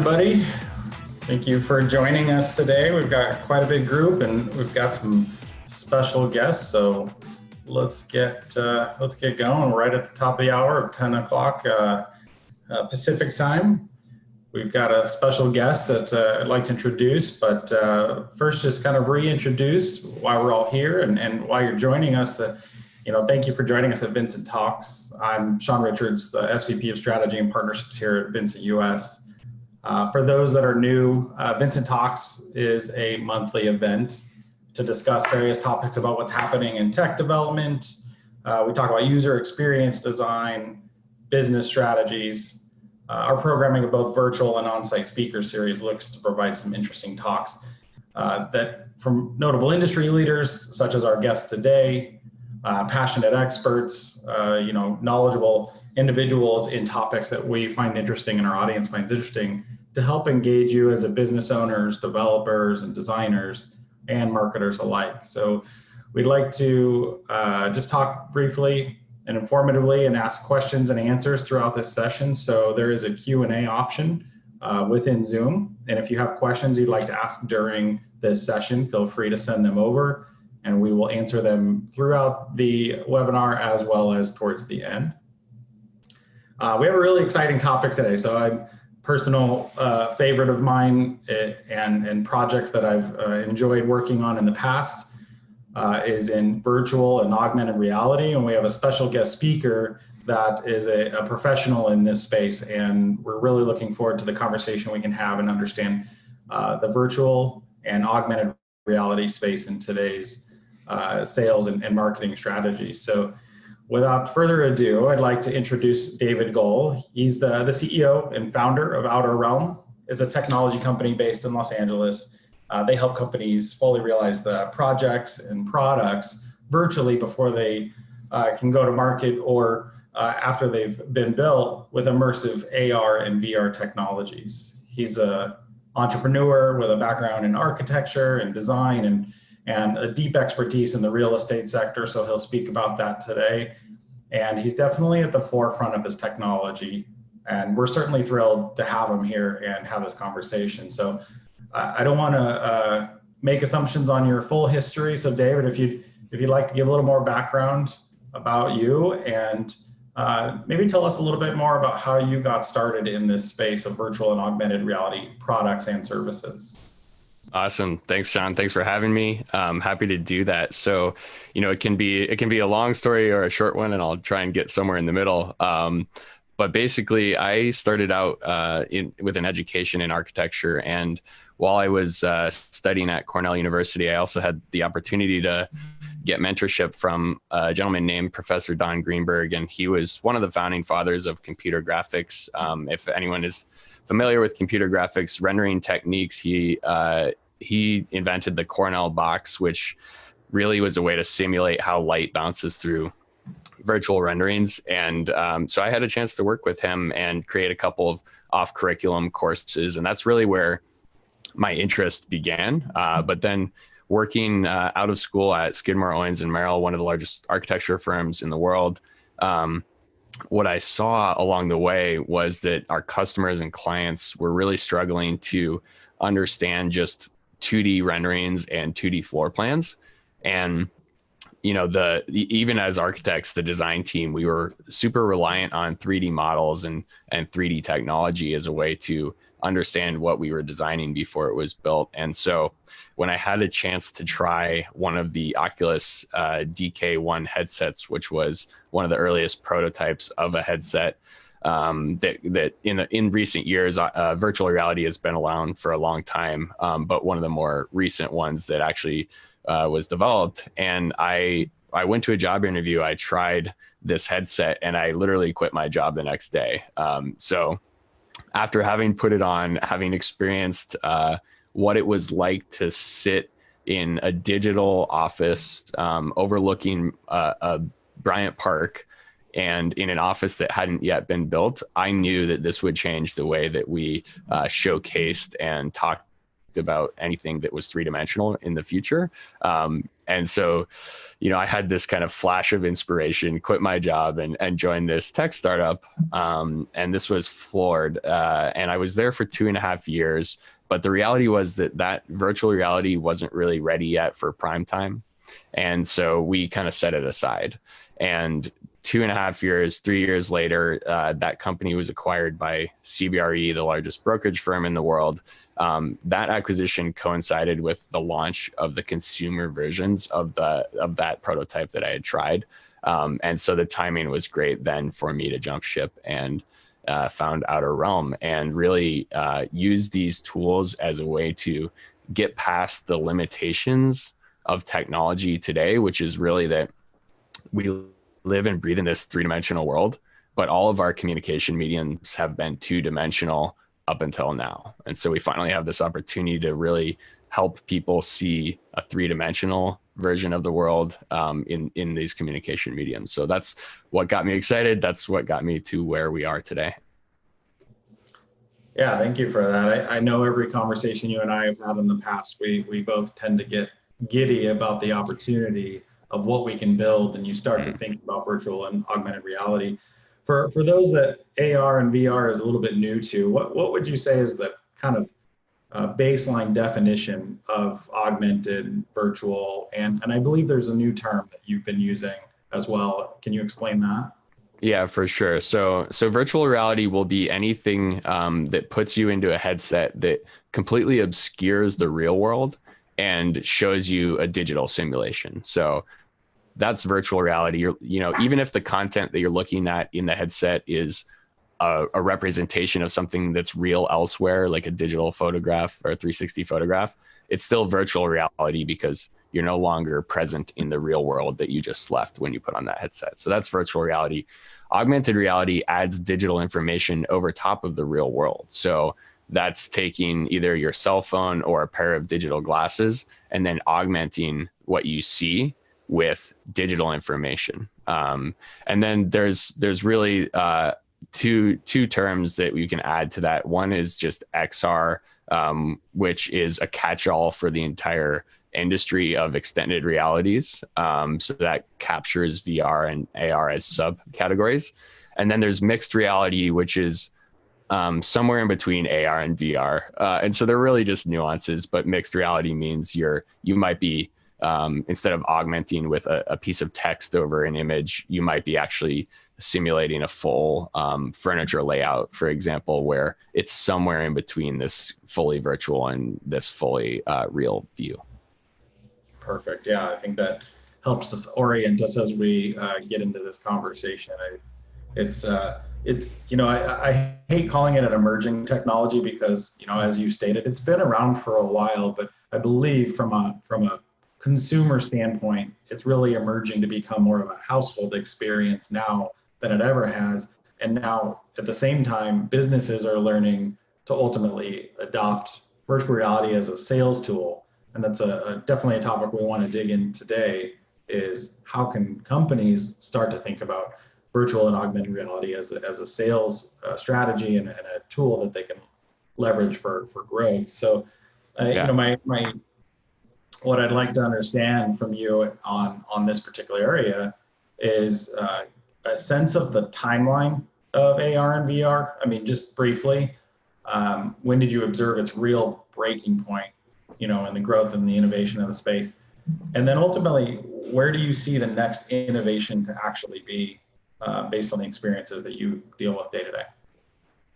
everybody. Thank you for joining us today. We've got quite a big group and we've got some special guests. So let's get going. Right at the top of the hour, 10 o'clock Pacific time. We've got a special guest that I'd like to introduce, but first just kind of reintroduce why we're all here and why you're joining us. Thank you for joining us at Vincit Talks. I'm Sean Richards, the SVP of Strategy and Partnerships here at Vincit US. For those that are new, Vincit Talks is a monthly event to discuss various topics about what's happening in tech development. We talk about user experience design, business strategies. Our programming of both virtual and on-site speaker series looks to provide some interesting talks that from notable industry leaders, such as our guest today, passionate experts, knowledgeable individuals in topics that we find interesting and our audience finds interesting to help engage you as a business owners, developers, and designers and marketers alike. So we'd like to just talk briefly and informatively and ask questions and answers throughout this session. So there is a Q&A option within Zoom. And if you have questions you'd like to ask during this session, feel free to send them over and we will answer them throughout the webinar as well as towards the end. We have a really exciting topic today. So I'm personal favorite of mine and projects that I've enjoyed working on in the past is in virtual and augmented reality. And we have a special guest speaker that is a professional in this space. And we're really looking forward to the conversation we can have and understand the virtual and augmented reality space in today's sales and marketing strategy. So without further ado, I'd like to introduce David Gohl. He's the CEO and founder of Outer Realm. It's a technology company based in Los Angeles. They help companies fully realize the projects and products virtually before they can go to market or after they've been built with immersive AR and VR technologies. He's an entrepreneur with a background in architecture and design and a deep expertise in the real estate sector, so he'll speak about that today. And he's definitely at the forefront of this technology, and we're certainly thrilled to have him here and have this conversation. So I don't want to make assumptions on your full history. So David, if you'd like to give a little more background about you and maybe tell us a little bit more about how you got started in this space of virtual and augmented reality products and services. Awesome. Thanks, John. Thanks for having me. I'm happy to do that. So, it can be a long story or a short one, and I'll try and get somewhere in the middle. But basically, I started out with an education in architecture. And while I was studying at Cornell University, I also had the opportunity to get mentorship from a gentleman named Professor Don Greenberg. And he was one of the founding fathers of computer graphics. If anyone is familiar with computer graphics rendering techniques, he invented the Cornell box, which really was a way to simulate how light bounces through virtual renderings. And so I had a chance to work with him and create a couple of off-curriculum courses. And that's really where my interest began. But then working out of school at Skidmore, Owings & Merrill, one of the largest architecture firms in the world, what I saw along the way was that our customers and clients were really struggling to understand just 2D renderings and 2D floor plans. And, even as architects, the design team, we were super reliant on 3D models and 3D technology as a way to understand what we were designing before it was built. And so when I had a chance to try one of the Oculus DK1 headsets, which was one of the earliest prototypes of a headset that in recent years, virtual reality has been around for a long time, but one of the more recent ones that actually was developed. And I went to a job interview, I tried this headset, and I literally quit my job the next day. So after having put it on, having experienced what it was like to sit in a digital office overlooking Bryant Park and in an office that hadn't yet been built, I knew that this would change the way that we showcased and talked about anything that was three-dimensional in the future. And so, I had this kind of flash of inspiration, quit my job and joined this tech startup. And this was floored. And I was there for 2.5 years. But the reality was that virtual reality wasn't really ready yet for prime time. And so we kind of set it aside. And 2.5 years, 3 years later, that company was acquired by CBRE, the largest brokerage firm in the world. That acquisition coincided with the launch of the consumer versions of that prototype that I had tried. And so the timing was great then for me to jump ship and found Outer Realm and really use these tools as a way to get past the limitations of technology today, which is really that we live and breathe in this three-dimensional world, but all of our communication mediums have been two-dimensional up until now. And so we finally have this opportunity to really help people see a three-dimensional version of the world in these communication mediums. So that's what got me excited. That's what got me to where we are today. Yeah, thank you for that. I know every conversation you and I have had in the past, we both tend to get giddy about the opportunity of what we can build, and you start to think about virtual and augmented reality. For those that AR and VR is a little bit new to, what would you say is the kind of baseline definition of augmented, virtual, and I believe there's a new term that you've been using as well. Can you explain that? Yeah, for sure. So virtual reality will be anything that puts you into a headset that completely obscures the real world and shows you a digital simulation. So that's virtual reality. Even if the content that you're looking at in the headset is a representation of something that's real elsewhere, like a digital photograph or a 360 photograph, it's still virtual reality because you're no longer present in the real world that you just left when you put on that headset. So that's virtual reality. Augmented reality adds digital information over top of the real world. So that's taking either your cell phone or a pair of digital glasses and then augmenting what you see with digital information. And then there's really two terms that we can add to that. One is just XR, which is a catch-all for the entire industry of extended realities. So that captures VR and AR as subcategories. And then there's mixed reality, which is somewhere in between AR and VR. And so they're really just nuances, but mixed reality means you might be, instead of augmenting with a piece of text over an image, you might be actually simulating a full furniture layout, for example, where it's somewhere in between this fully virtual and this fully real view. Perfect. Yeah, I think that helps us orient us as we get into this conversation. I hate calling it an emerging technology because, as you stated, it's been around for a while, but I believe from a consumer standpoint, it's really emerging to become more of a household experience now than it ever has. And now at the same time, businesses are learning to ultimately adopt virtual reality as a sales tool. And that's definitely a topic we want to dig in today, is how can companies start to think about virtual and augmented reality as a sales strategy and a tool that they can leverage for growth. So, what I'd like to understand from you on this particular area is a sense of the timeline of AR and VR. I mean, just briefly, when did you observe its real breaking point, in the growth and the innovation of the space? And then ultimately, where do you see the next innovation to actually be based on the experiences that you deal with day to day?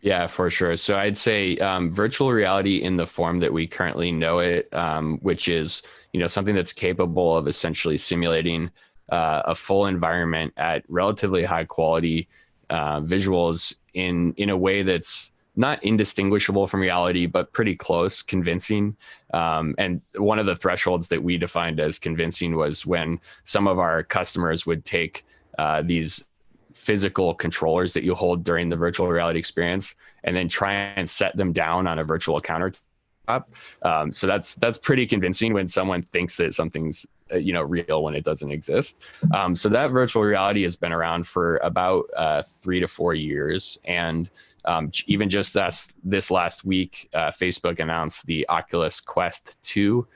Yeah, for sure. So I'd say virtual reality in the form that we currently know it, which is, something that's capable of essentially simulating a full environment at relatively high quality visuals in a way that's not indistinguishable from reality, but pretty close, convincing. And one of the thresholds that we defined as convincing was when some of our customers would take these physical controllers that you hold during the virtual reality experience and then try and set them down on a virtual countertop. So that's pretty convincing when someone thinks that something's real when it doesn't exist. So that virtual reality has been around for about 3 to 4 years. And even just this last week, Facebook announced the Oculus Quest 2.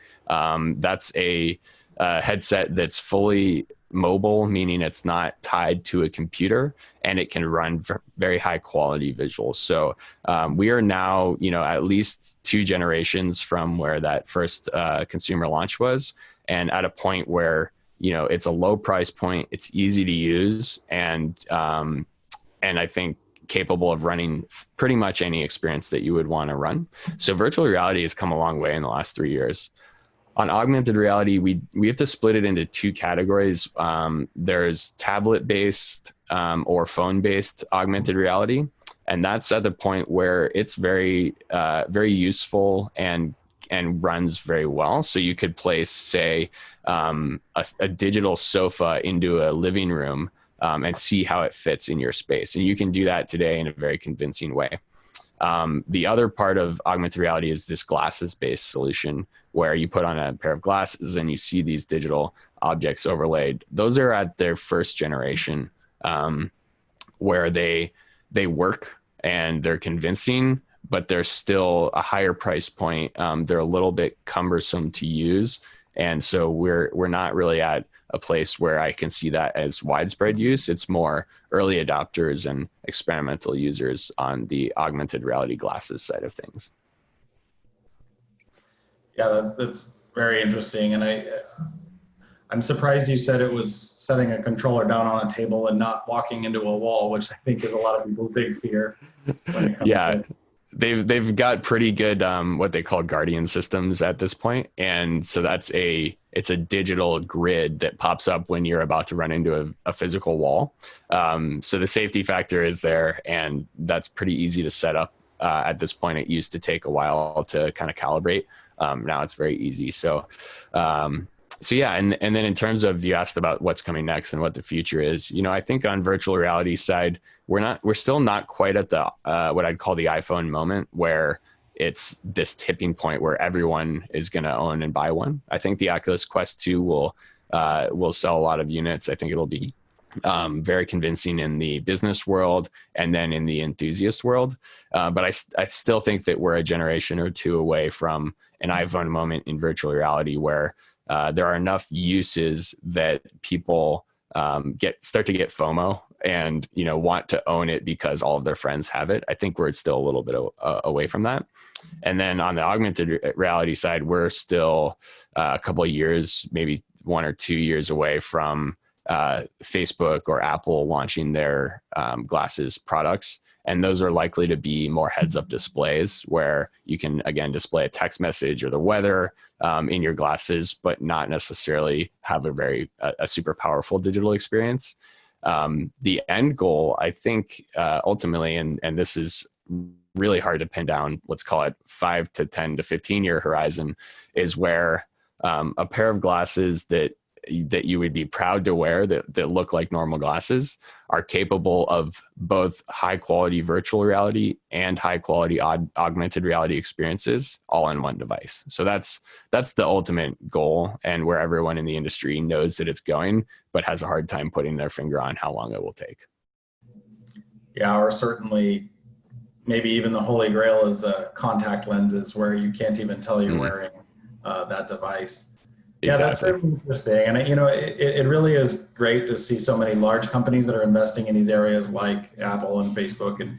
That's a a headset that's fully mobile, meaning it's not tied to a computer, and it can run very high quality visuals. So we are now, at least 2 generations from where that first consumer launch was, and at a point where it's a low price point, it's easy to use, and I think capable of running pretty much any experience that you would want to run. So virtual reality has come a long way in the last 3 years. On augmented reality, we have to split it into 2 categories. There's tablet-based or phone-based augmented reality, and that's at the point where it's very useful and runs very well. So you could place, say, a digital sofa into a living room and see how it fits in your space, and you can do that today in a very convincing way. The other part of augmented reality is this glasses-based solution where you put on a pair of glasses and you see these digital objects overlaid. Those are at their first generation, where they work and they're convincing, but they're still a higher price point. They're a little bit cumbersome to use, and so we're not really at a place where I can see that as widespread use. It's more early adopters and experimental users on the augmented reality glasses side of things. Yeah, that's very interesting. And I'm surprised you said it was setting a controller down on a table and not walking into a wall, which I think is a lot of people's big fear when it comes to. They've got pretty good what they call guardian systems at this point, and so it's a digital grid that pops up when you're about to run into a physical wall. So the safety factor is there, and that's pretty easy to set up at this point. It used to take a while to kind of calibrate. Now it's very easy. So yeah, and then in terms of, you asked about what's coming next and what the future is, I think on virtual reality side, we're still not quite at the what I'd call the iPhone moment, where it's this tipping point where everyone is going to own and buy one. I think the Oculus Quest 2 will sell a lot of units. I think it'll be very convincing in the business world and then in the enthusiast world. But I still think that we're a generation or two away from an iPhone moment in virtual reality, where there are enough uses that people start to get FOMO and want to own it because all of their friends have it. I think we're still a little bit away from that. And then on the augmented reality side, we're still a couple of years, maybe 1 or 2 years away from Facebook or Apple launching their glasses products. And those are likely to be more heads-up displays where you can, again, display a text message or the weather in your glasses, but not necessarily have a super powerful digital experience. The end goal, I think, ultimately, and this is really hard to pin down, let's call it 5 to 10 to 15 year horizon, is where a pair of glasses that you would be proud to wear that look like normal glasses are capable of both high quality virtual reality and high quality augmented reality experiences all in one device. So that's the ultimate goal, and where everyone in the industry knows that it's going, but has a hard time putting their finger on how long it will take. Yeah, or certainly maybe even the holy grail is contact lenses, where you can't even tell you're wearing that device. Yeah, that's really interesting. And, it really is great to see so many large companies that are investing in these areas like Apple and Facebook. And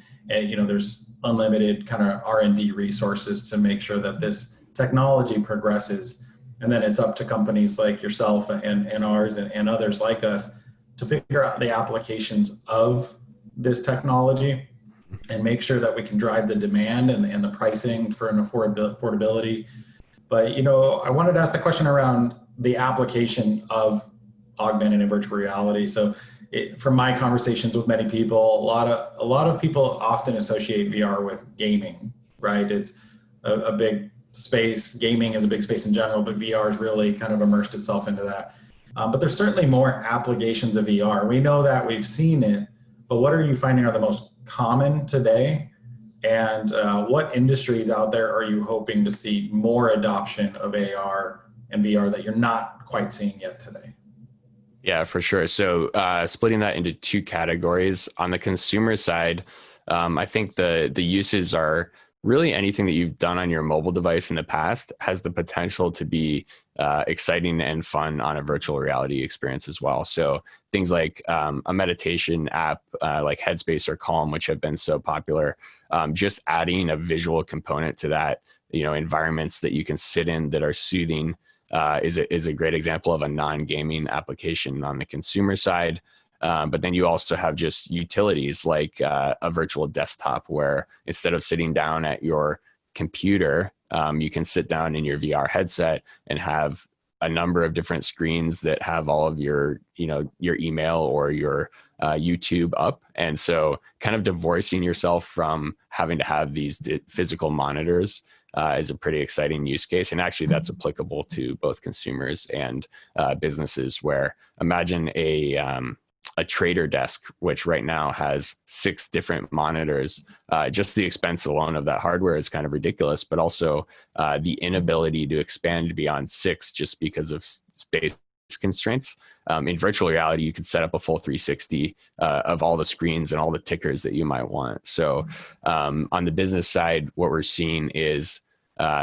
there's unlimited kind of R&D resources to make sure that this technology progresses. And then it's up to companies like yourself and ours and others like us to figure out the applications of this technology and make sure that we can drive the demand and the pricing for an affordability. But, I wanted to ask the question around the application of augmented and virtual reality. So from my conversations with many people, a lot of people often associate VR with gaming, right? It's a big space. Gaming is a big space in general, but VR has really kind of immersed itself into that. But there's certainly more applications of VR. We know that, we've seen it, but what are you finding are the most common today? And what industries out there are you hoping to see more adoption of AR and VR that you're not quite seeing yet today? Yeah, for sure. So splitting that into 2 categories. On the consumer side, I think the uses are really anything that you've done on your mobile device in the past has the potential to be exciting and fun on a virtual reality experience as well. So things like a meditation app like Headspace or Calm, which have been so popular, just adding a visual component to that, environments that you can sit in that are soothing is a great example of a non-gaming application on the consumer side. But then you also have just utilities like a virtual desktop where instead of sitting down at your computer, you can sit down in your VR headset and have a number of different screens that have all of your email or your YouTube up. And so kind of divorcing yourself from having to have these physical monitors is a pretty exciting use case. And actually that's applicable to both consumers and businesses, where imagine a trader desk, which right now has 6 different monitors. Just the expense alone of that hardware is kind of ridiculous, but also the inability to expand beyond 6 just because of space constraints. In virtual reality, you could set up a full 360 of all the screens and all the tickers that you might want. So on the business side, what we're seeing is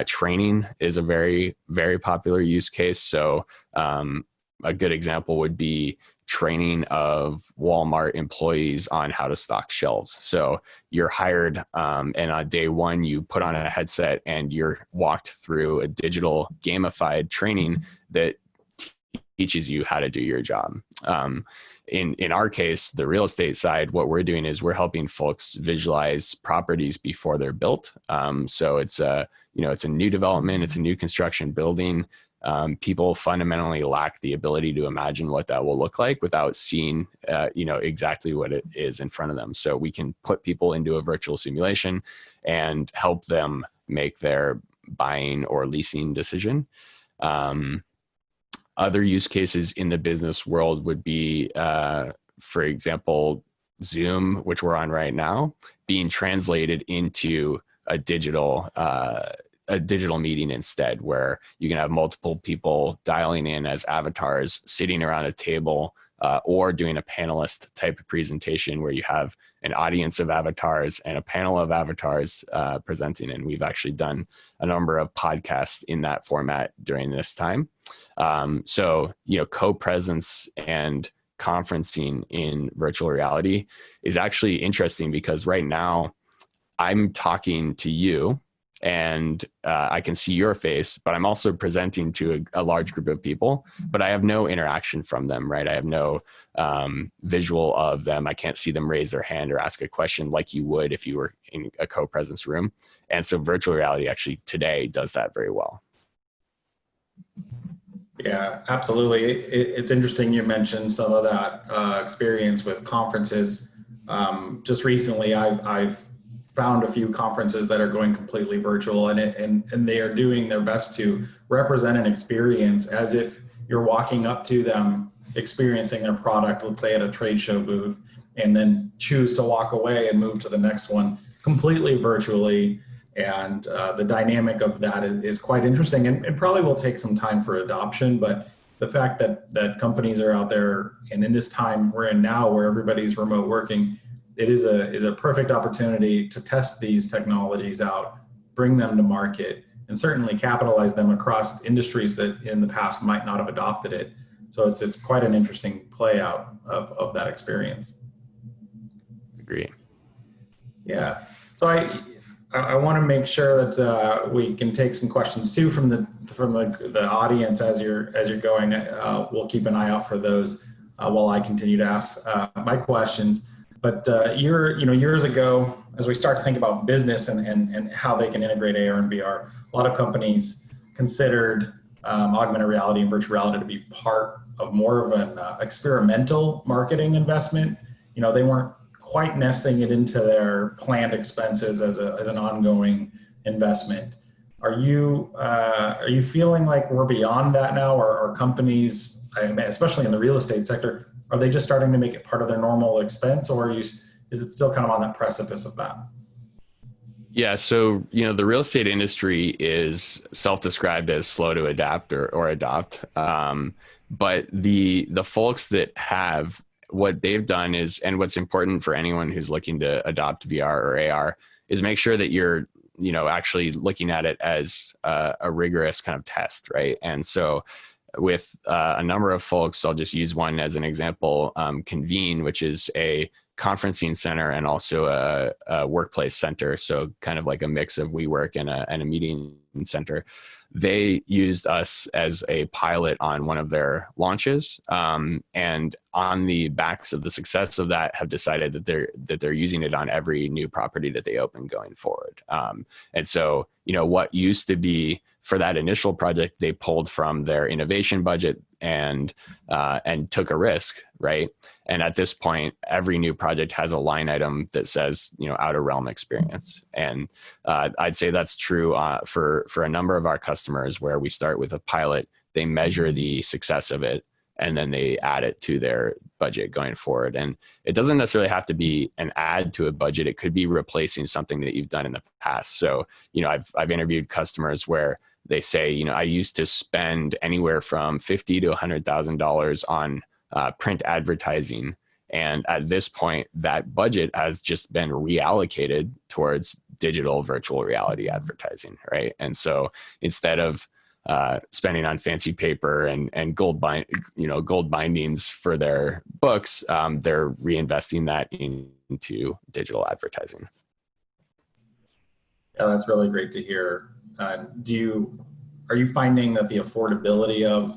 training is a very, very popular use case. So a good example would be training of Walmart employees on how to stock shelves. So you're hired, and on day one, you put on a headset and you're walked through a digital gamified training that teaches you how to do your job. In our case, the real estate side, what we're doing is we're helping folks visualize properties before they're built. So it's a new development, it's a new construction building. People fundamentally lack the ability to imagine what that will look like without seeing, exactly what it is in front of them. So we can put people into a virtual simulation and help them make their buying or leasing decision. Other use cases in the business world would be, for example, Zoom, which we're on right now, being translated into a digital meeting instead, where you can have multiple people dialing in as avatars, sitting around a table, or doing a panelist type of presentation where you have an audience of avatars and a panel of avatars presenting. And we've actually done a number of podcasts in that format during this time. So, co-presence and conferencing in virtual reality is actually interesting, because right now I'm talking to you and I can see your face, but I'm also presenting to a large group of people, but I have no interaction from them, right? I have no visual of them. I can't see them raise their hand or ask a question like you would if you were in a co-presence room. And so virtual reality actually today does that very well. Yeah, absolutely. It's interesting you mentioned some of that experience with conferences. Just recently, I've found a few conferences that are going completely virtual, and they are doing their best to represent an experience as if you're walking up to them, experiencing their product, let's say at a trade show booth, and then choose to walk away and move to the next one completely virtually. And the dynamic of that is quite interesting, and it probably will take some time for adoption. But the fact that companies are out there, and in this time we're in now where everybody's remote working, it is a perfect opportunity to test these technologies out, bring them to market, and certainly capitalize them across industries that in the past might not have adopted it. So it's quite an interesting play out of that experience. Agree. Yeah. So I want to make sure that we can take some questions too from the audience as you're going. We'll keep an eye out for those while I continue to ask my questions. But years ago, as we start to think about business and how they can integrate AR and VR, a lot of companies considered augmented reality and virtual reality to be part of more of an experimental marketing investment. They weren't quite nesting it into their planned expenses as an ongoing investment. Are you feeling like we're beyond that now, or are companies, especially in the real estate sector, are they just starting to make it part of their normal expense, or is it still kind of on that precipice of that? Yeah, so the real estate industry is self-described as slow to adapt or adopt, but the folks that have, what they've done is, and what's important for anyone who's looking to adopt VR or AR, is make sure that you're actually looking at it as a rigorous kind of test, right? And so with a number of folks, I'll just use one as an example, Convene, which is a conferencing center and also a workplace center. So kind of like a mix of WeWork and a meeting center. They used us as a pilot on one of their launches, and on the backs of the success of that, have decided that they're using it on every new property that they open going forward. And so, what used to be for that initial project, they pulled from their innovation budget and took a risk, right? And at this point, every new project has a line item that says, outer realm experience. And I'd say that's true for a number of our customers, where we start with a pilot, they measure the success of it, and then they add it to their budget going forward. And it doesn't necessarily have to be an add to a budget. It could be replacing something that you've done in the past. So, I've interviewed customers where they say, I used to spend anywhere from $50,000 to $100,000 on print advertising. And at this point, that budget has just been reallocated towards digital virtual reality advertising, right? And so instead of spending on fancy paper and gold bindings for their books, they're reinvesting that into digital advertising. Yeah, that's really great to hear. Are you finding that the affordability of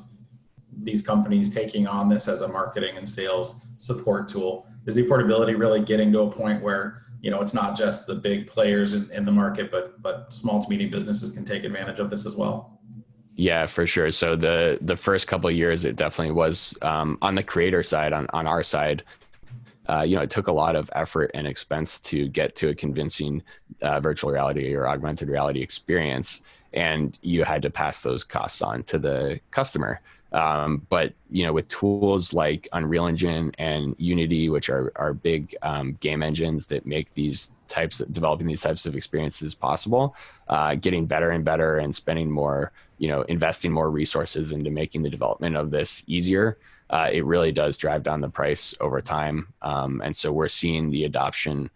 these companies taking on this as a marketing and sales support tool, is the affordability really getting to a point where, it's not just the big players in the market, but small to medium businesses can take advantage of this as well? Yeah, for sure. So the first couple of years, it definitely was on the creator side, on our side. It took a lot of effort and expense to get to a convincing virtual reality or augmented reality experience, and you had to pass those costs on to the customer. But with tools like Unreal Engine and Unity, which are big game engines that make developing these types of experiences possible, getting better and better and spending more, investing more resources into making the development of this easier. It really does drive down the price over time. And so we're seeing the adoption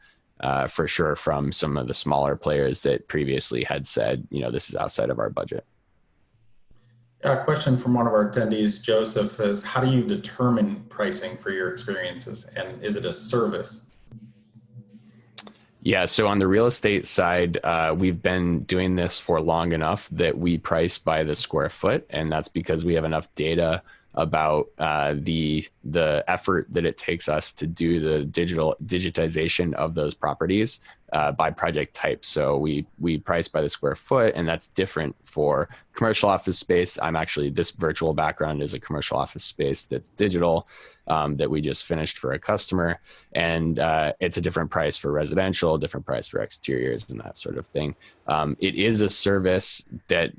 for sure from some of the smaller players that previously had said, this is outside of our budget. A question from one of our attendees, Joseph, is how do you determine pricing for your experiences, and is it a service? Yeah, so on the real estate side, we've been doing this for long enough that we price by the square foot, and that's because we have enough data about the effort that it takes us to do the digitization of those properties by project type. So we price by the square foot, and that's different for commercial office space. This virtual background is a commercial office space that's digital that we just finished for a customer, and it's a different price for residential, different price for exteriors, and that sort of thing. It is a service that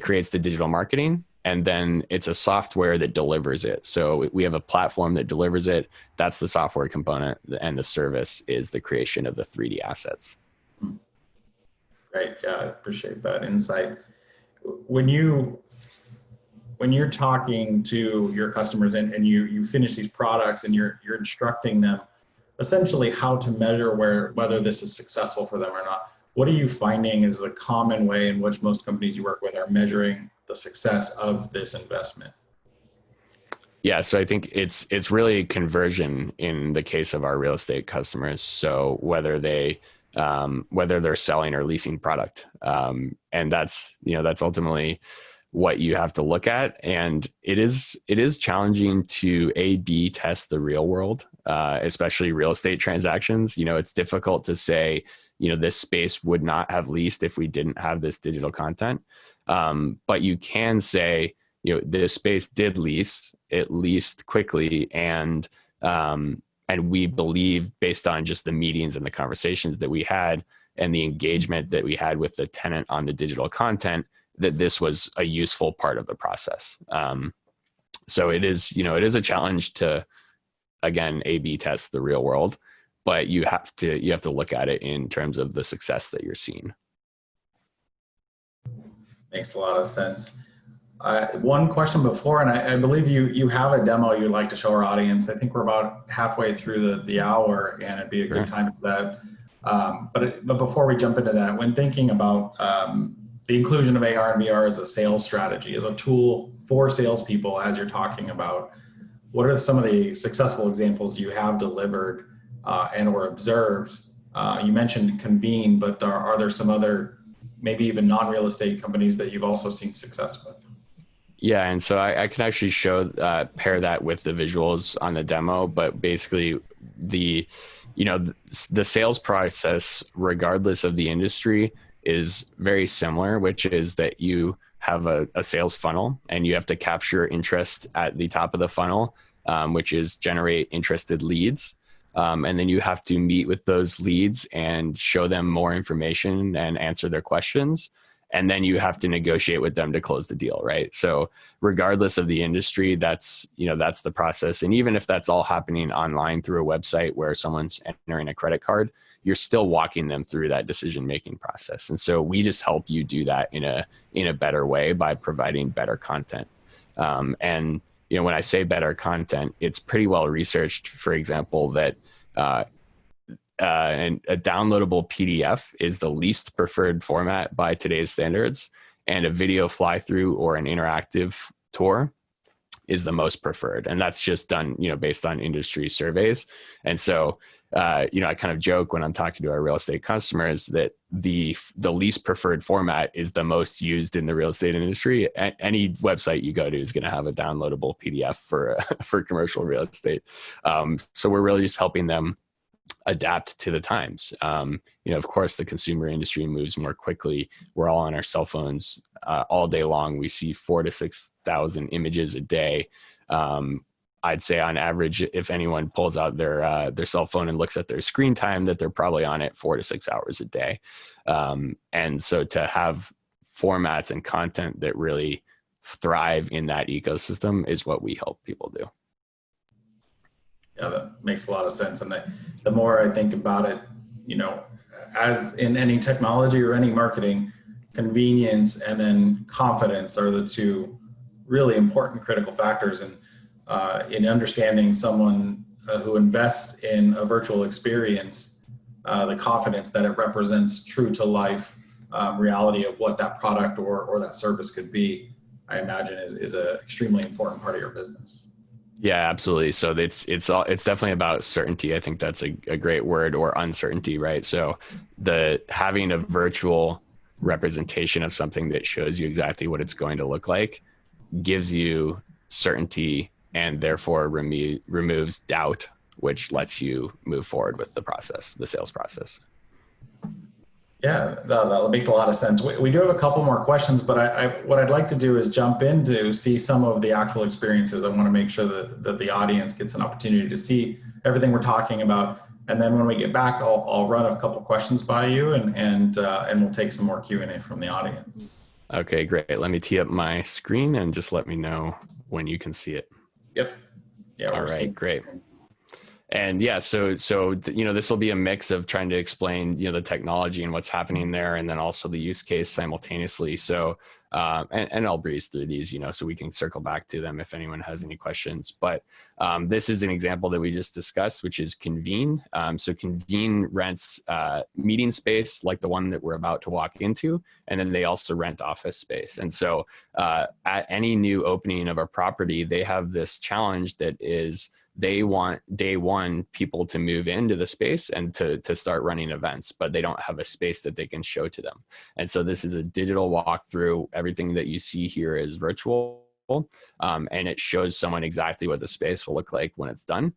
creates the digital marketing. And then it's a software that delivers it. So we have a platform that delivers it. That's the software component, and the service is the creation of the 3D assets. Great. Yeah, I appreciate that insight. When you're talking to your customers and you finish these products and you're instructing them essentially how to measure whether this is successful for them or not, what are you finding is the common way in which most companies you work with are measuring the success of this investment? Yeah, so I think it's really conversion in the case of our real estate customers. So whether they're selling or leasing product, and that's ultimately what you have to look at. And it is challenging to A/B test the real world, especially real estate transactions. It's difficult to say, this space would not have leased if we didn't have this digital content. But you can say, this space did lease, it leased quickly. And we believe, based on just the meetings and the conversations that we had and the engagement that we had with the tenant on the digital content, that this was a useful part of the process. So it is a challenge to, again, A/B test the real world, but you have to look at it in terms of the success that you're seeing. Makes a lot of sense. One question before, and I believe you have a demo you'd like to show our audience. I think we're about halfway through the hour, and it'd be a good time for that. But before we jump into that, when thinking about the inclusion of AR and VR as a sales strategy, as a tool for salespeople, as you're talking about, what are some of the successful examples you have delivered and or observed? You mentioned Convene, but are there some other, maybe even non-real estate companies that you've also seen success with? Yeah, and so I can actually pair that with the visuals on the demo, but basically the, the sales process, regardless of the industry, is very similar, which is that you have a sales funnel and you have to capture interest at the top of the funnel, which is generate interested leads. And then you have to meet with those leads and show them more information and answer their questions. And then you have to negotiate with them to close the deal, right? So regardless of the industry, that's the process. And even if that's all happening online through a website where someone's entering a credit card, you're still walking them through that decision-making process. And so we just help you do that in a better way by providing better content. And when I say better content, it's pretty well researched, for example, that and a downloadable PDF is the least preferred format by today's standards, and a video fly through or an interactive tour is the most preferred. And that's just done, based on industry surveys. And so, I kind of joke when I'm talking to our real estate customers that the least preferred format is the most used in the real estate industry. Any website you go to is going to have a downloadable PDF for commercial real estate. So we're really just helping them adapt to the times. Of course, the consumer industry moves more quickly. We're all on our cell phones all day long. We see 4,000 to 6,000 images a day. I'd say on average, if anyone pulls out their cell phone and looks at their screen time, that they're probably on it 4 to 6 hours a day. And so to have formats and content that really thrive in that ecosystem is what we help people do. Yeah, that makes a lot of sense. And the more I think about it, as in any technology or any marketing, convenience and then confidence are the two really important critical factors. And in understanding someone who invests in a virtual experience, the confidence that it represents true to life reality of what that product or that service could be, I imagine is an extremely important part of your business. Yeah, absolutely. So it's definitely about certainty. I think that's a great word, or uncertainty, right? So having a virtual representation of something that shows you exactly what it's going to look like gives you certainty and therefore removes doubt, which lets you move forward with the sales process. Yeah, that makes a lot of sense. We do have a couple more questions, but what I'd like to do is jump in to see some of the actual experiences. I want to make sure that the audience gets an opportunity to see everything we're talking about. And then when we get back, I'll run a couple questions by you and we'll take some more Q&A from the audience. Okay, great. Let me tee up my screen and just let me know when you can see it. Yep. Yeah. All right, great. And yeah, so this will be a mix of trying to explain the technology and what's happening there, and then also the use case simultaneously. So and I'll breeze through these, so we can circle back to them if anyone has any questions. But this is an example that we just discussed, which is Convene. So Convene rents meeting space like the one that we're about to walk into, and then they also rent office space. And so at any new opening of a property, they have this challenge that is, they want day one people to move into the space and to start running events, but they don't have a space that they can show to them. And so this is a digital walkthrough. Everything that you see here is virtual, and it shows someone exactly what the space will look like when it's done.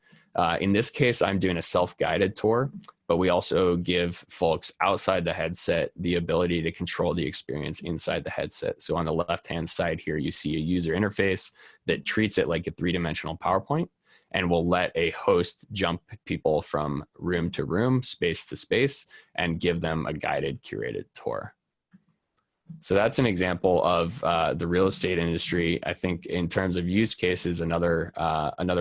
In this case, I'm doing a self-guided tour, but we also give folks outside the headset the ability to control the experience inside the headset. So on the left-hand side here, you see a user interface that treats it like a three-dimensional PowerPoint, and will let a host jump people from room to room, space to space, and give them a guided, curated tour. So that's an example of the real estate industry. I think in terms of use cases, another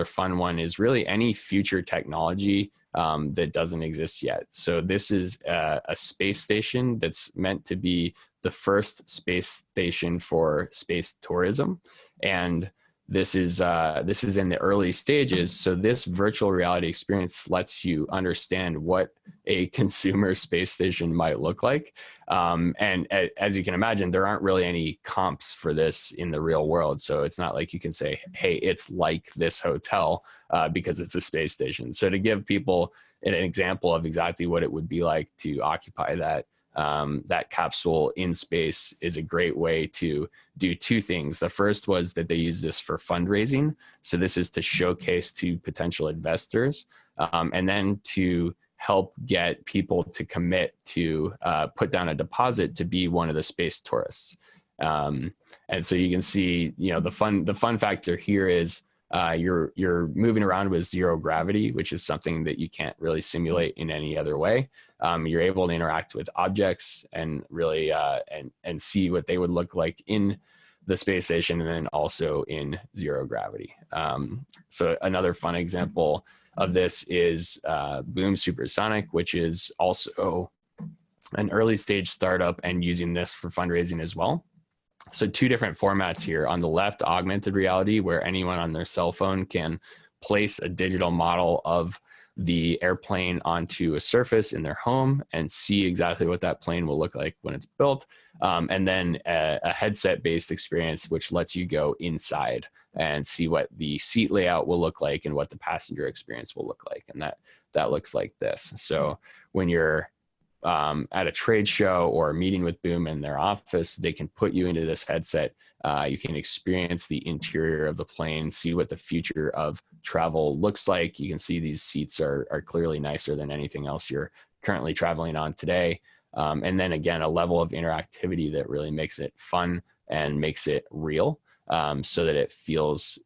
fun one is really any future technology that doesn't exist yet. So this is a space station that's meant to be the first space station for space tourism. And this is in the early stages. So this virtual reality experience lets you understand what a consumer space station might look like. And as you can imagine, there aren't really any comps for this in the real world. So it's not like you can say, hey, it's like this hotel because it's a space station. So to give people an example of exactly what it would be like to occupy that capsule in space is a great way to do two things. The first was that they use this for fundraising. So this is to showcase to potential investors, and then to help get people to commit to put down a deposit to be one of the space tourists. And so you can see, the fun factor here is you're moving around with zero gravity, which is something that you can't really simulate in any other way. You're able to interact with objects and really and see what they would look like in the space station, and then also in zero gravity. So another fun example of this is Boom Supersonic, which is also an early stage startup and using this for fundraising as well. So two different formats here. On the left, augmented reality, where anyone on their cell phone can place a digital model of the airplane onto a surface in their home and see exactly what that plane will look like when it's built. And then a headset-based experience, which lets you go inside and see what the seat layout will look like and what the passenger experience will look like. And that looks like this. So when you're at a trade show or a meeting with Boom in their office, they can put you into this headset. You can experience the interior of the plane, see what the future of travel looks like. You can see these seats are clearly nicer than anything else you're currently traveling on today. And then again, a level of interactivity that really makes it fun and makes it real, so that it feels,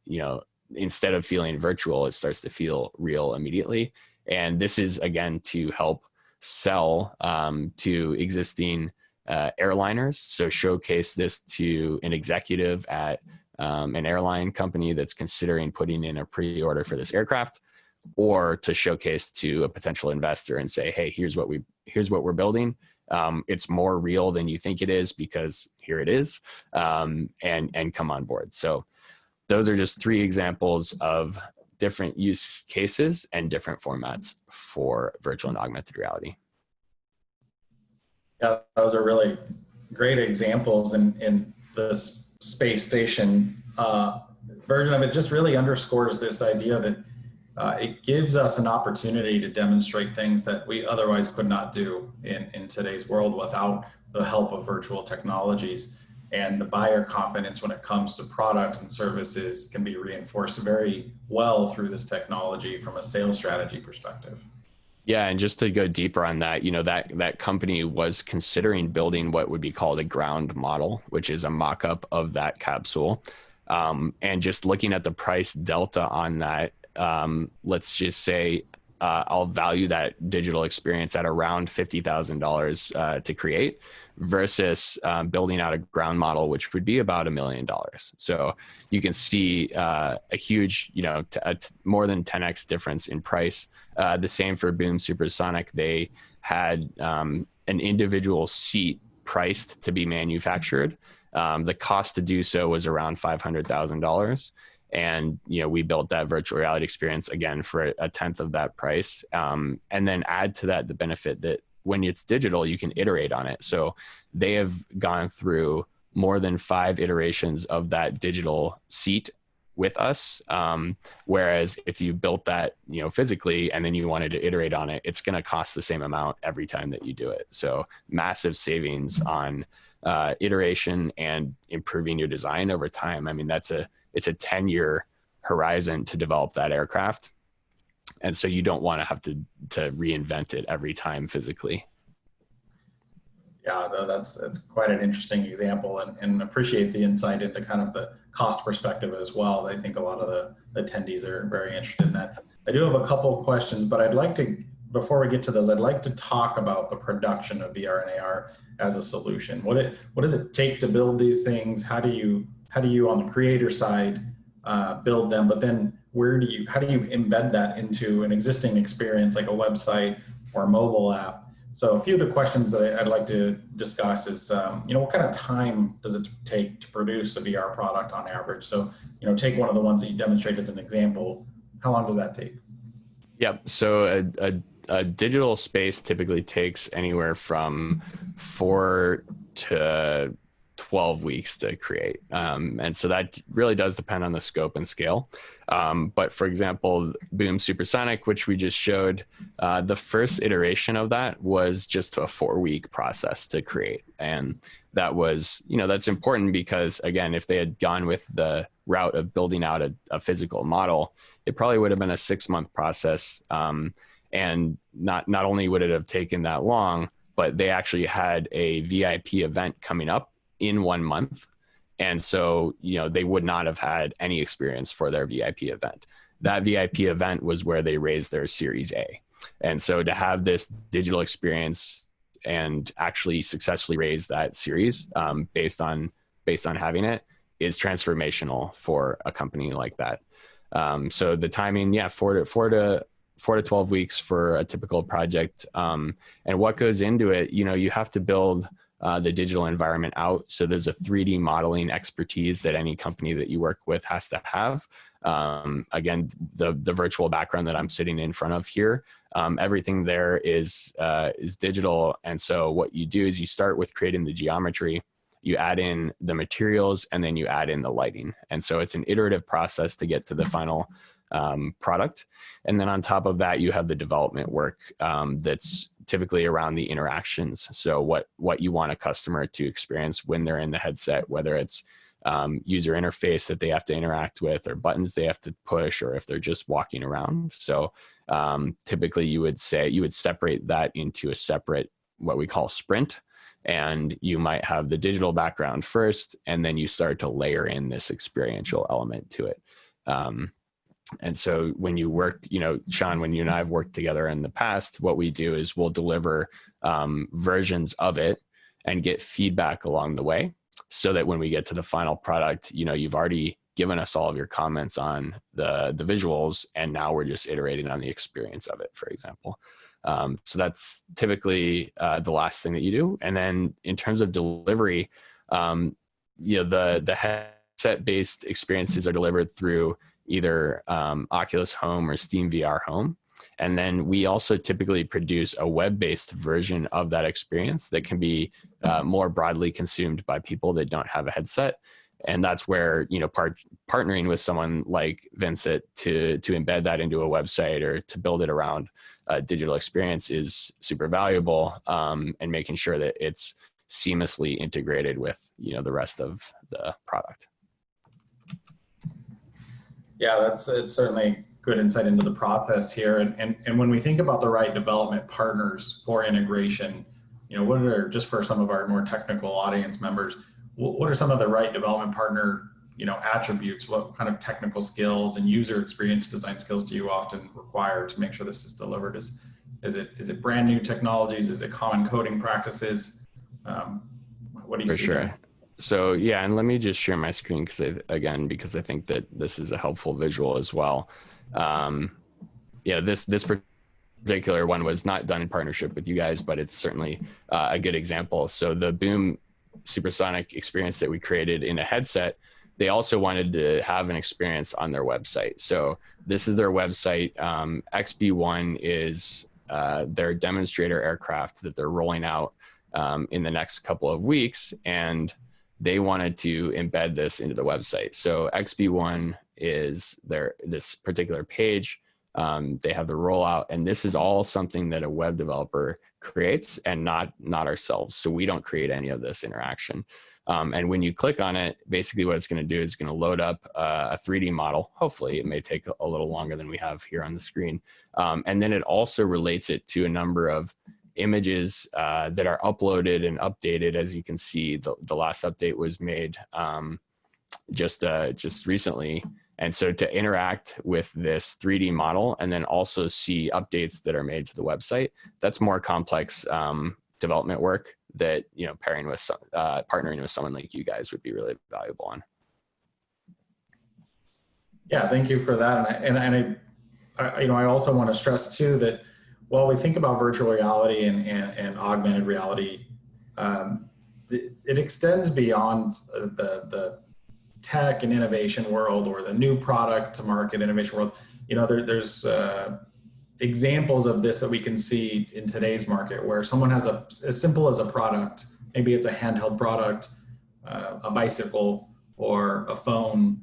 instead of feeling virtual, it starts to feel real immediately. And this is, again, to help sell to existing airliners. So showcase this to an executive at an airline company that's considering putting in a pre-order for this aircraft, or to showcase to a potential investor and say, hey, here's what we're building. It's more real than you think it is, because here it is, and come on board. So those are just three examples of different use cases and different formats for virtual and augmented reality. Yeah, those are really great examples, and the space station version of it just really underscores this idea that it gives us an opportunity to demonstrate things that we otherwise could not do in today's world without the help of virtual technologies. And the buyer confidence when it comes to products and services can be reinforced very well through this technology from a sales strategy perspective. Yeah, and just to go deeper on that, that company was considering building what would be called a ground model, which is a mock-up of that capsule. And just looking at the price delta on that, let's just say I'll value that digital experience at around $50,000 to create, versus building out a ground model, which would be about $1 million. So you can see a huge, more than 10x difference in price. The same for Boom Supersonic. They had an individual seat priced to be manufactured. The cost to do so was around $500,000. And, we built that virtual reality experience again for a tenth of that price. And then add to that the benefit that when it's digital, you can iterate on it. So they have gone through more than 5 iterations of that digital seat with us. Whereas if you built that, physically, and then you wanted to iterate on it, it's going to cost the same amount every time that you do it. So massive savings on iteration and improving your design over time. I mean, it's a 10-year horizon to develop that aircraft. And so you don't want to have to reinvent it every time physically. Yeah, no, that's quite an interesting example, and appreciate the insight into kind of the cost perspective as well. I think a lot of the attendees are very interested in that. I do have a couple of questions, but I'd like to, before we get to those, I'd like to talk about the production of VR and AR as a solution. What does it take to build these things? How do you on the creator side build them? But then how do you embed that into an existing experience like a website or a mobile app? So a few of the questions that I'd like to discuss is, what kind of time does it take to produce a VR product on average? So, take one of the ones that you demonstrated as an example. How long does that take? Yep. So a digital space typically takes anywhere from 4 to 12 weeks to create. And so that really does depend on the scope and scale. But for example, Boom Supersonic, which we just showed, the first iteration of that was just a 4-week process to create. And that was, that's important because, again, if they had gone with the route of building out a physical model, it probably would have been a 6-month process. And not only would it have taken that long, but they actually had a VIP event coming up in 1 month. And so, they would not have had any experience for their VIP event. That VIP event was where they raised their Series A. And so to have this digital experience and actually successfully raise that series based on having it is transformational for a company like that. So the timing, 4 to 12 weeks for a typical project. And what goes into it, you have to build the digital environment out. So there's a 3D modeling expertise that any company that you work with has to have. Again, the virtual background that I'm sitting in front of here, everything there is digital. And so what you do is you start with creating the geometry, you add in the materials, and then you add in the lighting. And so it's an iterative process to get to the final product. And then on top of that, you have the development work that's typically around the interactions. So what you want a customer to experience when they're in the headset, whether it's user interface that they have to interact with, or buttons they have to push, or if they're just walking around. So typically you would separate that into a separate, what we call sprint. And you might have the digital background first, and then you start to layer in this experiential element to it. And so when you work, Sean, when you and I have worked together in the past, what we do is we'll deliver versions of it and get feedback along the way, so that when we get to the final product, you've already given us all of your comments on the visuals, and now we're just iterating on the experience of it, for example. So that's typically the last thing that you do. And then in terms of delivery, the headset-based experiences are delivered through either Oculus Home or Steam VR Home. And then we also typically produce a web-based version of that experience that can be more broadly consumed by people that don't have a headset. And that's where, partnering with someone like Vincit to embed that into a website or to build it around a digital experience is super valuable, and making sure that it's seamlessly integrated with, the rest of the product. Yeah, it's certainly good insight into the process here. And when we think about the right development partners for integration, what are, just for some of our more technical audience members, what are some of the right development partner, attributes? What kind of technical skills and user experience design skills do you often require to make sure this is delivered? Is it brand new technologies? Is it common coding practices? What do you see? For sure. There? So yeah, and let me just share my screen because I think that this is a helpful visual as well. This particular one was not done in partnership with you guys, but it's certainly a good example. So the Boom Supersonic experience that we created in a headset, they also wanted to have an experience on their website. So this is their website. XB1 is their demonstrator aircraft that they're rolling out in the next couple of weeks, and they wanted to embed this into the website. So XB1 is this particular page. They have the rollout, and this is all something that a web developer creates, and not ourselves. So we don't create any of this interaction. And when you click on it, basically what it's going to do is it's going to load up a 3D model. Hopefully it may take a little longer than we have here on the screen. And then it also relates it to a number of images that are uploaded and updated. As you can see, the last update was made just recently. And so to interact with this 3D model and then also see updates that are made to the website, that's more complex development work that, partnering with someone like you guys would be really valuable on. Yeah, thank you for that. And I also want to stress too that while we think about virtual reality and augmented reality, it extends beyond the tech and innovation world, or the new product to market innovation world. There's examples of this that we can see in today's market, where someone has as simple as a product, maybe it's a handheld product, a bicycle or a phone,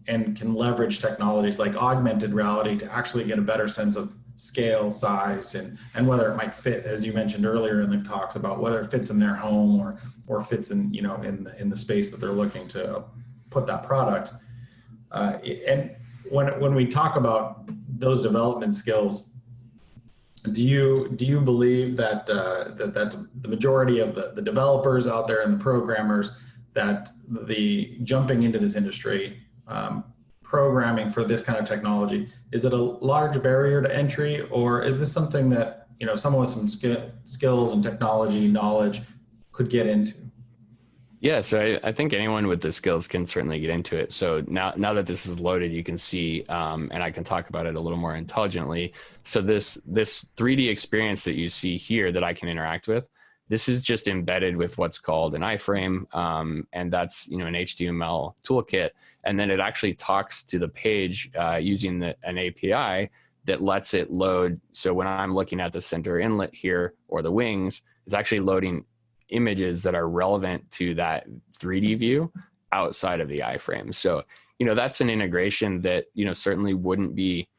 and can leverage technologies like augmented reality to actually get a better sense of scale, size, and whether it might fit, as you mentioned earlier in the talks, about whether it fits in their home or fits in in the space that they're looking to put that product. And when we talk about those development skills, do you believe that that the majority of the developers out there and the programmers, that the jumping into this industry, programming for this kind of technology, is it a large barrier to entry, or is this something that someone with some skills and technology knowledge could get into? Yeah, so I think anyone with the skills can certainly get into it. So now that this is loaded, you can see, and I can talk about it a little more intelligently. So this 3D experience that you see here that I can interact with, this is just embedded with what's called an iframe, and that's an HTML toolkit, and then it actually talks to the page using an API that lets it load. So when I'm looking at the center inlet here or the wings, it's actually loading images that are relevant to that 3D view outside of the iframe. So, that's an integration that, certainly wouldn't be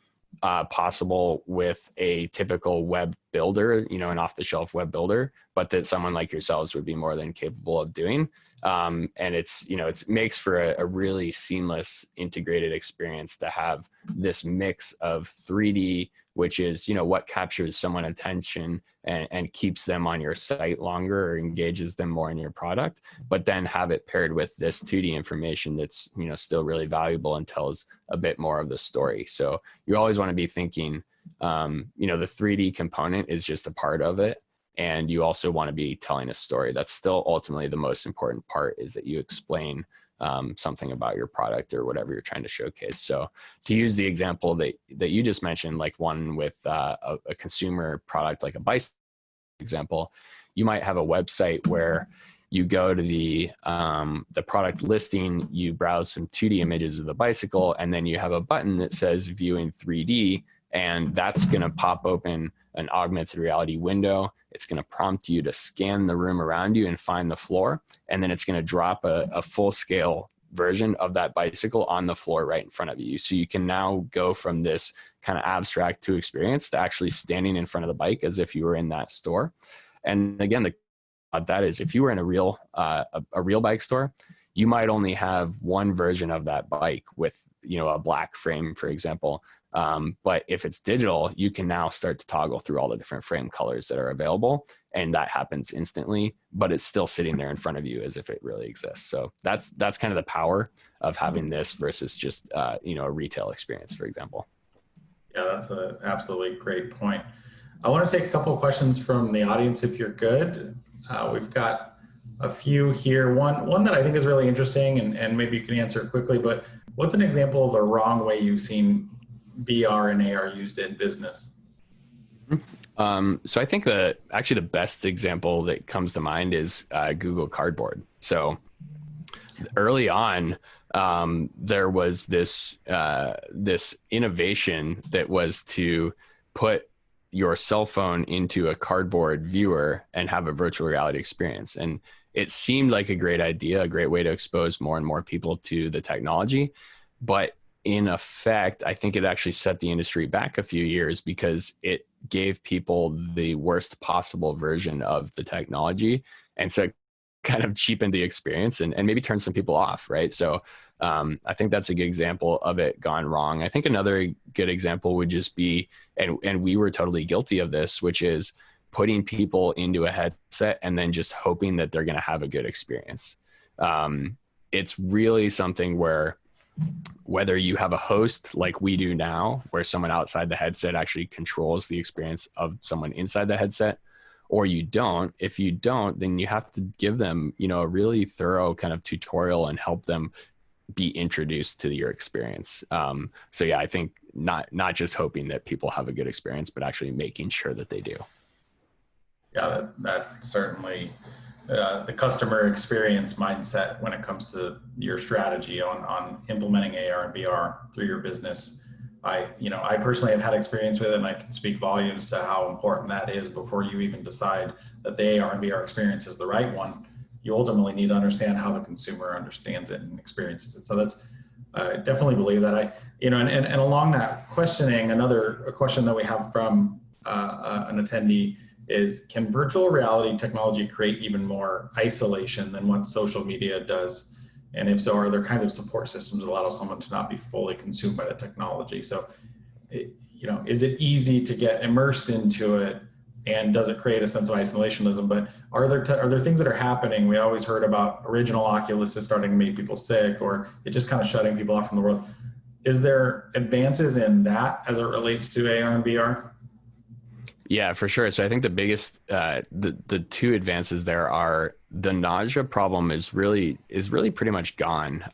possible with a typical web builder, an off-the-shelf web builder, but that someone like yourselves would be more than capable of doing. And it makes for a really seamless integrated experience to have this mix of 3D, which is, what captures someone's attention and keeps them on your site longer or engages them more in your product, but then have it paired with this 2D information that's, still really valuable and tells a bit more of the story. So you always want to be thinking, the 3D component is just a part of it. And you also want to be telling a story. That's still ultimately the most important part, is that you explain something about your product or whatever you're trying to showcase. So to use the example that you just mentioned, like one with a consumer product, like a bicycle example, you might have a website where you go to the product listing, you browse some 2D images of the bicycle, and then you have a button that says view in 3D, and that's going to pop open an augmented reality window. It's going to prompt you to scan the room around you and find the floor. And then it's going to drop a full scale version of that bicycle on the floor right in front of you. So you can now go from this kind of abstract to experience to actually standing in front of the bike as if you were in that store. And again, that is, if you were in a real bike store, you might only have one version of that bike with, a black frame, for example. But if it's digital, you can now start to toggle through all the different frame colors that are available, and that happens instantly, but it's still sitting there in front of you as if it really exists. So that's kind of the power of having this versus just, a retail experience, for example. Yeah, that's an absolutely great point. I want to take a couple of questions from the audience, if you're good. We've got a few here. One that I think is really interesting, and maybe you can answer quickly, but what's an example of the wrong way you've seen VR and AR used in business? So I think that actually the best example that comes to mind is Google Cardboard. So early on, there was this innovation that was to put your cell phone into a cardboard viewer and have a virtual reality experience. And it seemed like a great idea, a great way to expose more and more people to the technology. But in effect, I think it actually set the industry back a few years, because it gave people the worst possible version of the technology. And so it kind of cheapened the experience and maybe turned some people off, right? So I think that's a good example of it gone wrong. I think another good example would just be, and we were totally guilty of this, which is putting people into a headset and then just hoping that they're going to have a good experience. It's really something where, whether you have a host like we do now, where someone outside the headset actually controls the experience of someone inside the headset, or you don't, if you don't, then you have to give them, a really thorough kind of tutorial and help them be introduced to your experience. So yeah, I think not just hoping that people have a good experience, but actually making sure that they do. Yeah, that certainly the customer experience mindset when it comes to your strategy on implementing AR and VR through your business. I personally have had experience with it, and I can speak volumes to how important that is before you even decide that the AR and VR experience is the right one. You ultimately need to understand how the consumer understands it and experiences it. So that's, I definitely believe that. And along that questioning, a question that we have from an attendee is, can virtual reality technology create even more isolation than what social media does? And if so, are there kinds of support systems that allow someone to not be fully consumed by the technology? So, is it easy to get immersed into it? And does it create a sense of isolationism? But are there things that are happening? We always heard about original Oculus is starting to make people sick, or it just kind of shutting people off from the world. Is there advances in that as it relates to AR and VR? Yeah, for sure. So I think the biggest, the two advances there are the nausea problem is really pretty much gone.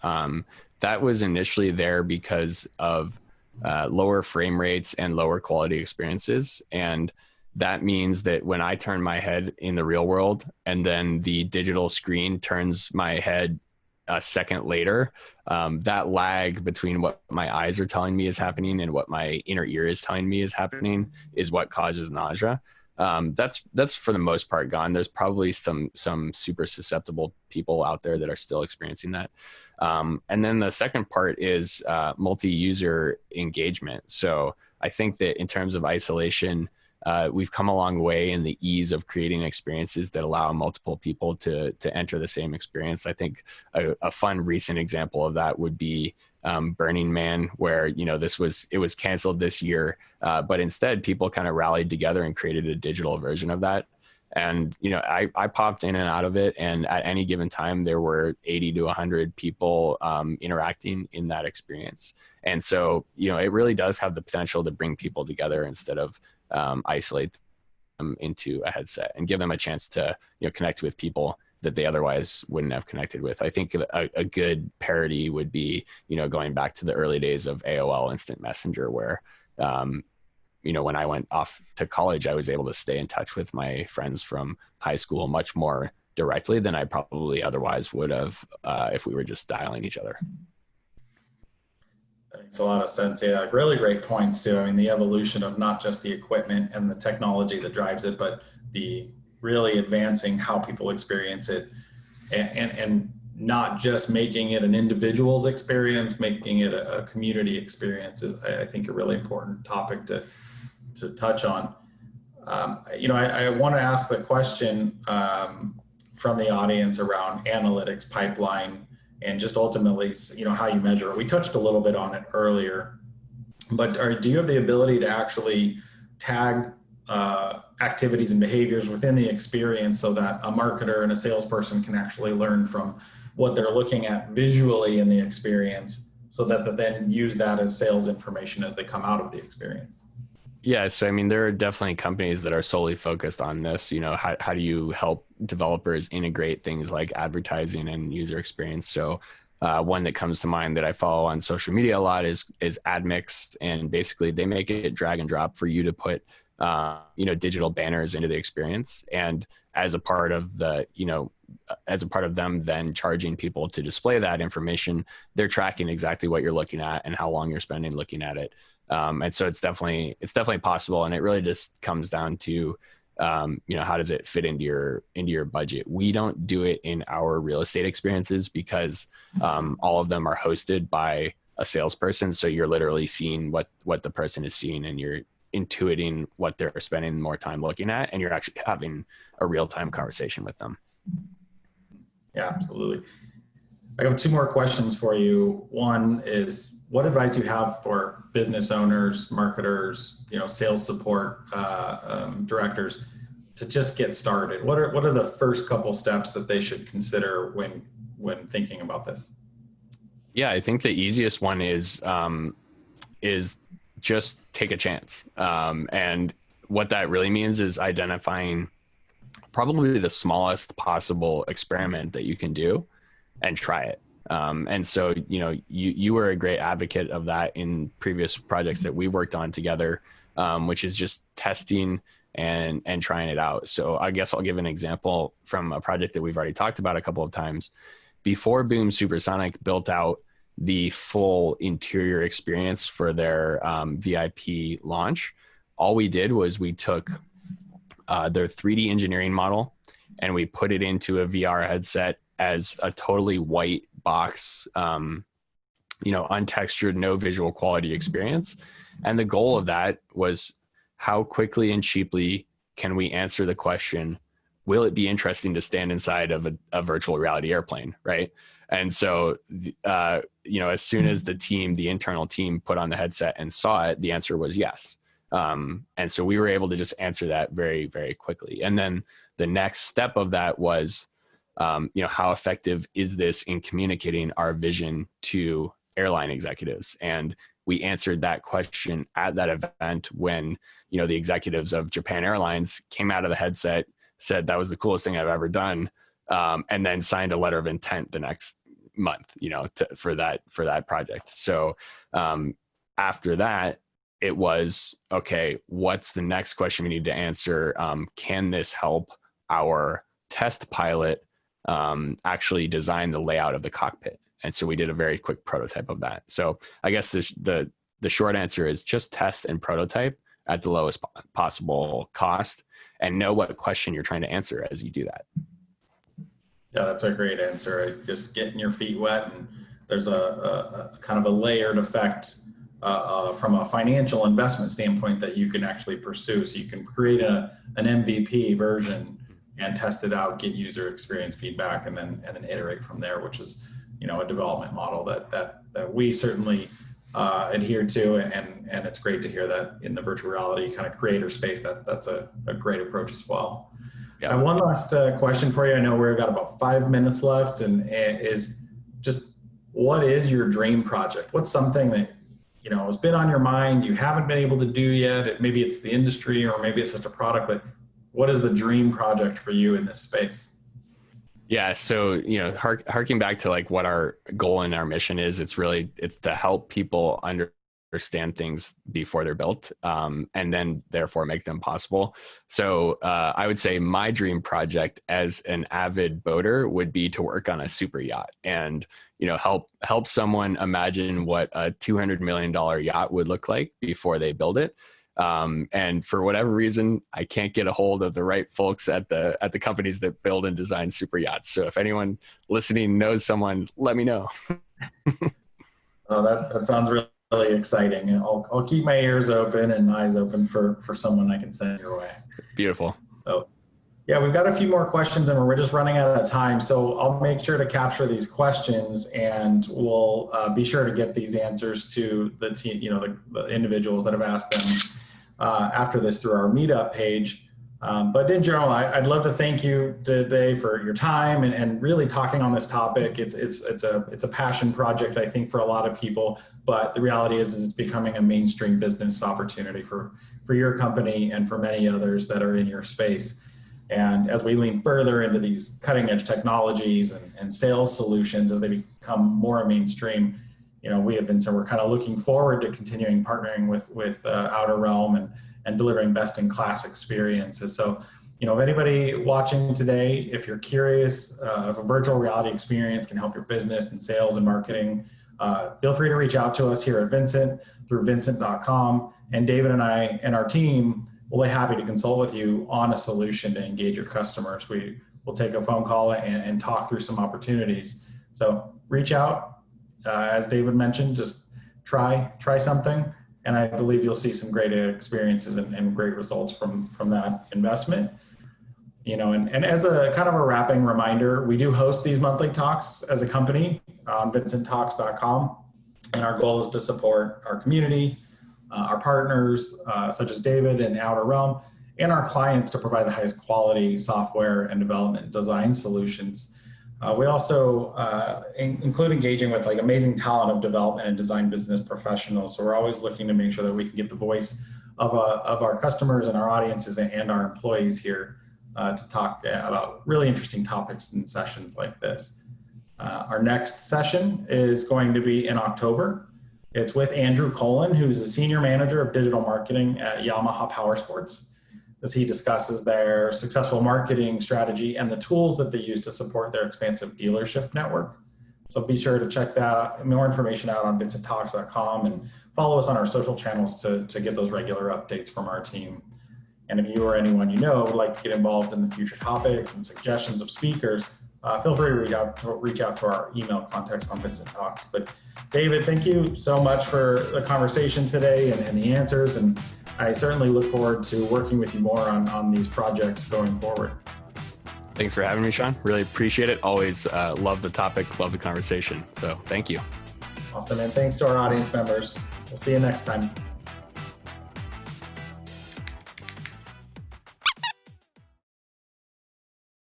That was initially there because of lower frame rates and lower quality experiences, and that means that when I turn my head in the real world and then the digital screen turns my head a second later, that lag between what my eyes are telling me is happening and what my inner ear is telling me is happening is what causes nausea. That's for the most part gone. There's probably some super susceptible people out there that are still experiencing that. And then the second part is multi-user engagement. So I think that in terms of isolation, we've come a long way in the ease of creating experiences that allow multiple people to enter the same experience. I think a fun recent example of that would be Burning Man, where it was canceled this year, but instead people kind of rallied together and created a digital version of that. And I popped in and out of it, and at any given time there were 80 to 100 people interacting in that experience. And so it really does have the potential to bring people together instead of isolate them into a headset and give them a chance to connect with people that they otherwise wouldn't have connected with. I think a good parody would be going back to the early days of AOL Instant Messenger, where when I went off to college, I was able to stay in touch with my friends from high school much more directly than I probably otherwise would have if we were just dialing each other. That makes a lot of sense. Yeah, really great points too. I mean, the evolution of not just the equipment and the technology that drives it, but the really advancing how people experience it, and not just making it an individual's experience, making it a community experience is, I think, a really important topic to touch on. I want to ask the question from the audience around analytics pipeline and just ultimately, how you measure it. We touched a little bit on it earlier, but do you have the ability to actually tag activities and behaviors within the experience so that a marketer and a salesperson can actually learn from what they're looking at visually in the experience, so that they then use that as sales information as they come out of the experience? Yeah, so I mean, there are definitely companies that are solely focused on this. How do you help developers integrate things like advertising and user experience? So one that comes to mind that I follow on social media a lot is AdMix, and basically they make it drag and drop for you to put digital banners into the experience, and as a part of them then charging people to display that information, they're tracking exactly what you're looking at and how long you're spending looking at it. And so it's definitely possible, and it really just comes down to how does it fit into your budget. We don't do it in our real estate experiences because all of them are hosted by a salesperson, so you're literally seeing what the person is seeing, and you're intuiting what they're spending more time looking at, and you're actually having a real-time conversation with them. Yeah, absolutely. I have two more questions for you. One is, what advice do you have for business owners, marketers, sales support directors to just get started? What are the first couple steps that they should consider when thinking about this? Yeah, I think the easiest one is just take a chance. And what that really means is identifying probably the smallest possible experiment that you can do and try it. And so, you were a great advocate of that in previous projects that we worked on together, which is just testing and trying it out. So I guess I'll give an example from a project that we've already talked about a couple of times. Before Boom Supersonic built out the full interior experience for their VIP launch, all we did was we took their 3D engineering model and we put it into a VR headset as a totally white box, untextured, no visual quality experience. And the goal of that was, how quickly and cheaply can we answer the question, will it be interesting to stand inside of a virtual reality airplane, right? And so, as soon as the internal team put on the headset and saw it, the answer was yes. And so we were able to just answer that very, very quickly. And then the next step of that was, how effective is this in communicating our vision to airline executives? And we answered that question at that event when, the executives of Japan Airlines came out of the headset, said that was the coolest thing I've ever done, and then signed a letter of intent the next month, for that project. So after that, it was, okay, what's the next question we need to answer? Can this help our test pilot actually design the layout of the cockpit? And so we did a very quick prototype of that. So I guess the short answer is just test and prototype at the lowest possible cost and know what question you're trying to answer as you do that. Yeah, that's a great answer. Just getting your feet wet, and there's a kind of a layered effect from a financial investment standpoint that you can actually pursue. So you can create an MVP version and test it out, get user experience feedback, and then iterate from there, which is a development model that we certainly adhere to, and it's great to hear that in the virtual reality kind of creator space that's a great approach as well. Yeah. I have one last question for you. I know we've got about 5 minutes left, and is just, what is your dream project? What's something that has been on your mind, you haven't been able to do yet? Maybe it's the industry, or maybe it's just a product, but what is the dream project for you in this space? Yeah. So, harking back to like what our goal and our mission is, it's to help people understand things before they're built, and then therefore make them possible. So I would say my dream project as an avid boater would be to work on a super yacht and, help someone imagine what a $200 million yacht would look like before they build it. And for whatever reason, I can't get a hold of the right folks at the companies that build and design super yachts. So if anyone listening knows someone, let me know. Oh, that sounds really exciting. I'll keep my ears open and eyes open for someone I can send your way. Beautiful. So yeah, we've got a few more questions and we're just running out of time. So I'll make sure to capture these questions, and we'll be sure to get these answers to the team, the individuals that have asked them after this through our meetup page. But in general, I'd love to thank you today for your time and really talking on this topic. It's a passion project, I think, for a lot of people, but the reality is it's becoming a mainstream business opportunity for your company and for many others that are in your space. And as we lean further into these cutting edge technologies and sales solutions, as they become more mainstream, we at Vincit, we're kind of looking forward to continuing partnering with Outer Realm and delivering best in class experiences. So, if anybody watching today, if you're curious if a virtual reality experience can help your business and sales and marketing, feel free to reach out to us here at Vincit through Vincit.com. And David and I and our team will be happy to consult with you on a solution to engage your customers. We will take a phone call and talk through some opportunities. So reach out. As David mentioned, just try something, and I believe you'll see some great experiences and great results from that investment. And as a kind of a wrapping reminder, we do host these monthly talks as a company on vincittalks.com, and our goal is to support our community, our partners such as David and Outer Realm, and our clients to provide the highest quality software and development design solutions. We also include engaging with like amazing talent of development and design business professionals. So we're always looking to make sure that we can get the voice of our customers and our audiences and our employees here to talk about really interesting topics in sessions like this. Our next session is going to be in October. It's with Andrew Cullen, who's the Senior Manager of Digital Marketing at Yamaha Power Sports, as he discusses their successful marketing strategy and the tools that they use to support their expansive dealership network. So be sure to check that out, more information out on vincittalks.com, and follow us on our social channels to get those regular updates from our team. And if you or anyone you know would like to get involved in the future topics and suggestions of speakers, feel free to reach out to our email contacts on Vincit Talks. But David, thank you so much for the conversation today and the answers. And I certainly look forward to working with you more on these projects going forward. Thanks for having me, Sean. Really appreciate it. Always love the topic, love the conversation. So thank you. Awesome. And thanks to our audience members. We'll see you next time.